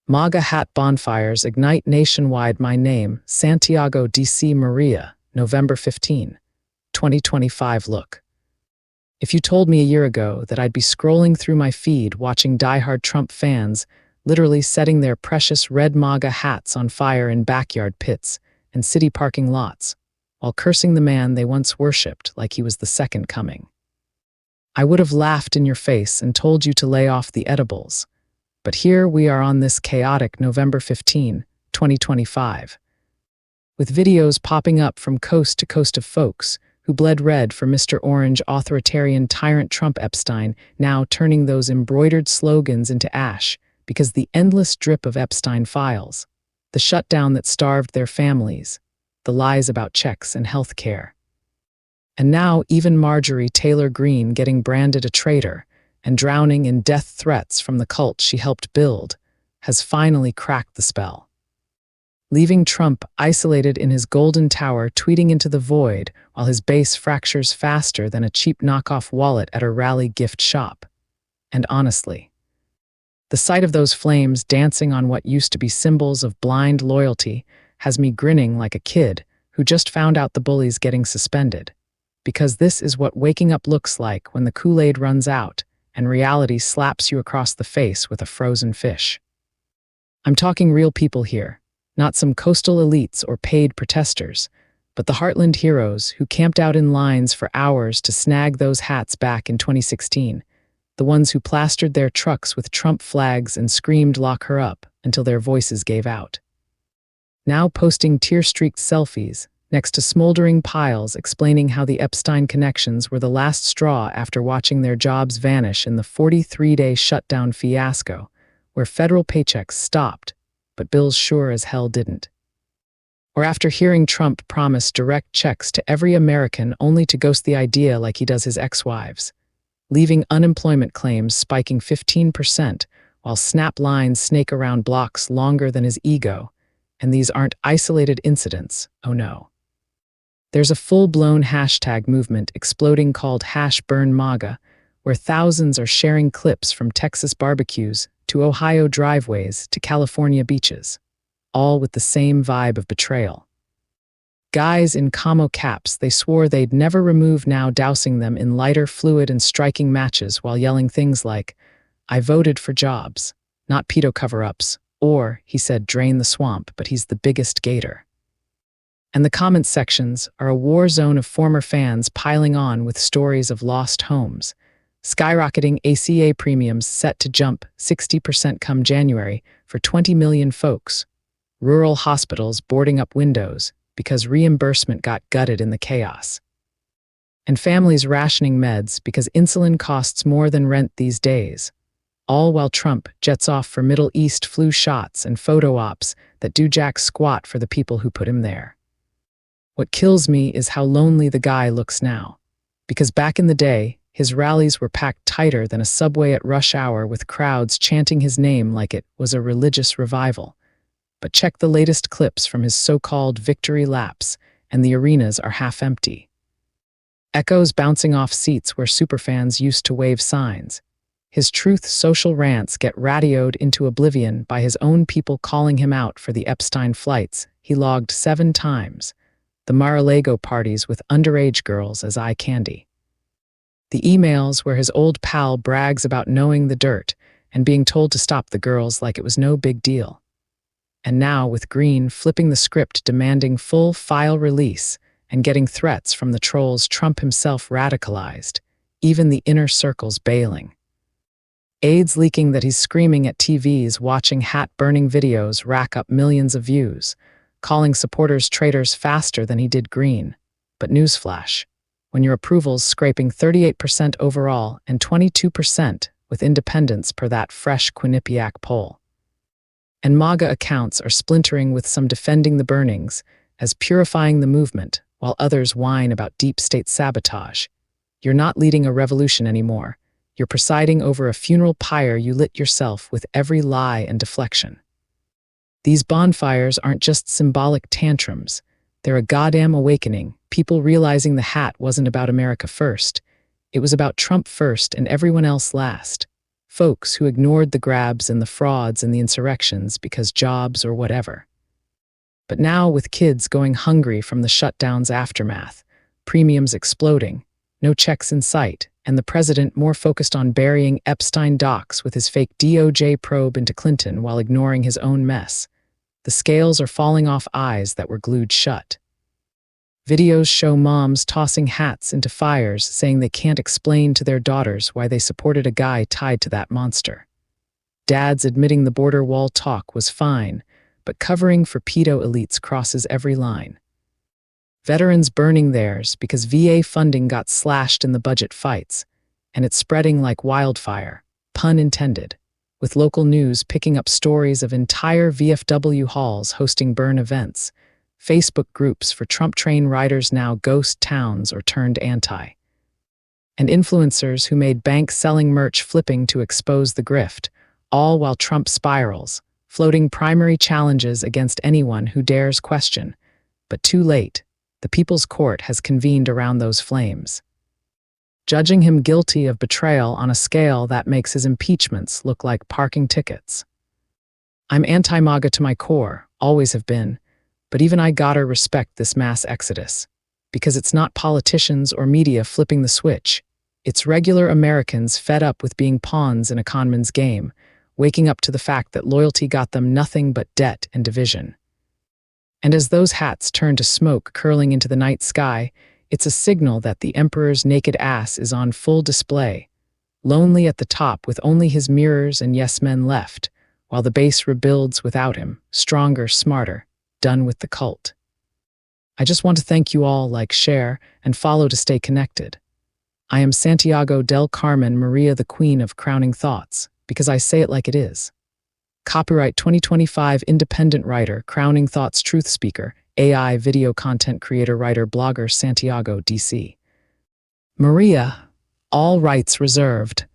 MAGA hat bonfires ignite nationwide. My name, Santiago DC Maria, November 15, 2025. Look. If you told me a year ago that I'd be scrolling through my feed watching diehard Trump fans literally setting their precious red MAGA hats on fire in backyard pits and city parking lots, while cursing the man they once worshipped like he was the second coming, I would have laughed in your face and told you to lay off the edibles. But here we are on this chaotic November 15, 2025, with videos popping up from coast to coast of folks who bled red for Mr. Orange authoritarian tyrant Trump Epstein, now turning those embroidered slogans into ash because the endless drip of Epstein files, the shutdown that starved their families, the lies about checks and health care. And now even Marjorie Taylor Greene getting branded a traitor and drowning in death threats from the cult she helped build has finally cracked the spell, leaving Trump isolated in his golden tower tweeting into the void while his base fractures faster than a cheap knockoff wallet at a rally gift shop. And honestly, the sight of those flames dancing on what used to be symbols of blind loyalty has me grinning like a kid who just found out the bully's getting suspended. Because this is what waking up looks like when the Kool-Aid runs out and reality slaps you across the face with a frozen fish. I'm talking real people here, not some coastal elites or paid protesters, but the Heartland heroes who camped out in lines for hours to snag those hats back in 2016, the ones who plastered their trucks with Trump flags and screamed "lock her up" until their voices gave out. Now posting tear-streaked selfies next to smoldering piles explaining how the Epstein connections were the last straw after watching their jobs vanish in the 43-day shutdown fiasco, where federal paychecks stopped, but bills sure as hell didn't. Or after hearing Trump promise direct checks to every American only to ghost the idea like he does his ex-wives, leaving unemployment claims spiking 15% while snap lines snake around blocks longer than his ego, and these aren't isolated incidents, oh no. There's a full-blown hashtag movement exploding called #BurnMAGA, where thousands are sharing clips from Texas barbecues to Ohio driveways to California beaches, all with the same vibe of betrayal. Guys in camo caps they swore they'd never remove now dousing them in lighter fluid and striking matches while yelling things like, "I voted for jobs, not pedo cover-ups," or, he said, "drain the swamp, but he's the biggest gator." And the comment sections are a war zone of former fans piling on with stories of lost homes, skyrocketing ACA premiums set to jump 60% come January for 20 million folks, rural hospitals boarding up windows because reimbursement got gutted in the chaos, and families rationing meds because insulin costs more than rent these days, all while Trump jets off for Middle East flu shots and photo ops that do jack squat for the people who put him there. What kills me is how lonely the guy looks now, because back in the day, his rallies were packed tighter than a subway at rush hour with crowds chanting his name like it was a religious revival. But check the latest clips from his so-called victory laps, and the arenas are half empty. Echoes bouncing off seats where superfans used to wave signs. His truth social rants get radioed into oblivion by his own people calling him out for the Epstein flights he logged 7 times, the Mar-a-Lago parties with underage girls as eye candy, the emails where his old pal brags about knowing the dirt and being told to stop the girls like it was no big deal. And now with Greene flipping the script demanding full file release and getting threats from the trolls Trump himself radicalized, even the inner circles bailing. Aides leaking that he's screaming at TVs watching hat-burning videos rack up millions of views, calling supporters traitors faster than he did Greene. But newsflash, when your approval's scraping 38% overall and 22% with independents per that fresh Quinnipiac poll. And MAGA accounts are splintering with some defending the burnings as purifying the movement, while others whine about deep state sabotage. You're not leading a revolution anymore. You're presiding over a funeral pyre you lit yourself with every lie and deflection. These bonfires aren't just symbolic tantrums. They're a goddamn awakening, people realizing the hat wasn't about America first. It was about Trump first and everyone else last. folks who ignored the grabs and the frauds and the insurrections because jobs or whatever. But now, with kids going hungry from the shutdown's aftermath, premiums exploding, no checks in sight, and the president more focused on burying Epstein docs with his fake DOJ probe into Clinton while ignoring his own mess, the scales are falling off eyes that were glued shut. Videos show moms tossing hats into fires, saying they can't explain to their daughters why they supported a guy tied to that monster. Dads admitting the border wall talk was fine, but covering for pedo elites crosses every line. Veterans burning theirs because VA funding got slashed in the budget fights, and it's spreading like wildfire, pun intended, with local news picking up stories of entire VFW halls hosting burn events, Facebook groups for Trump train riders now ghost towns or turned anti, and influencers who made bank selling merch flipping to expose the grift, all while Trump spirals, floating primary challenges against anyone who dares question. But too late. The People's Court has convened around those flames, judging him guilty of betrayal on a scale that makes his impeachments look like parking tickets. I'm anti-MAGA to my core, always have been, but even I gotta respect this mass exodus, because it's not politicians or media flipping the switch. It's regular Americans fed up with being pawns in a conman's game, waking up to the fact that loyalty got them nothing but debt and division. And as those hats turn to smoke curling into the night sky, it's a signal that the emperor's naked ass is on full display, lonely at the top with only his mirrors and yes-men left, while the base rebuilds without him, stronger, smarter, done with the cult. I just want to thank you all, like, share, and follow to stay connected. I am Santiago del Carmen Maria, the Queen of Crowning Thoughts, because I say it like it is. Copyright 2025 independent writer, Crowning Thoughts truth speaker, AI video content creator, writer, blogger, Santiago, DC. Maria, all rights reserved.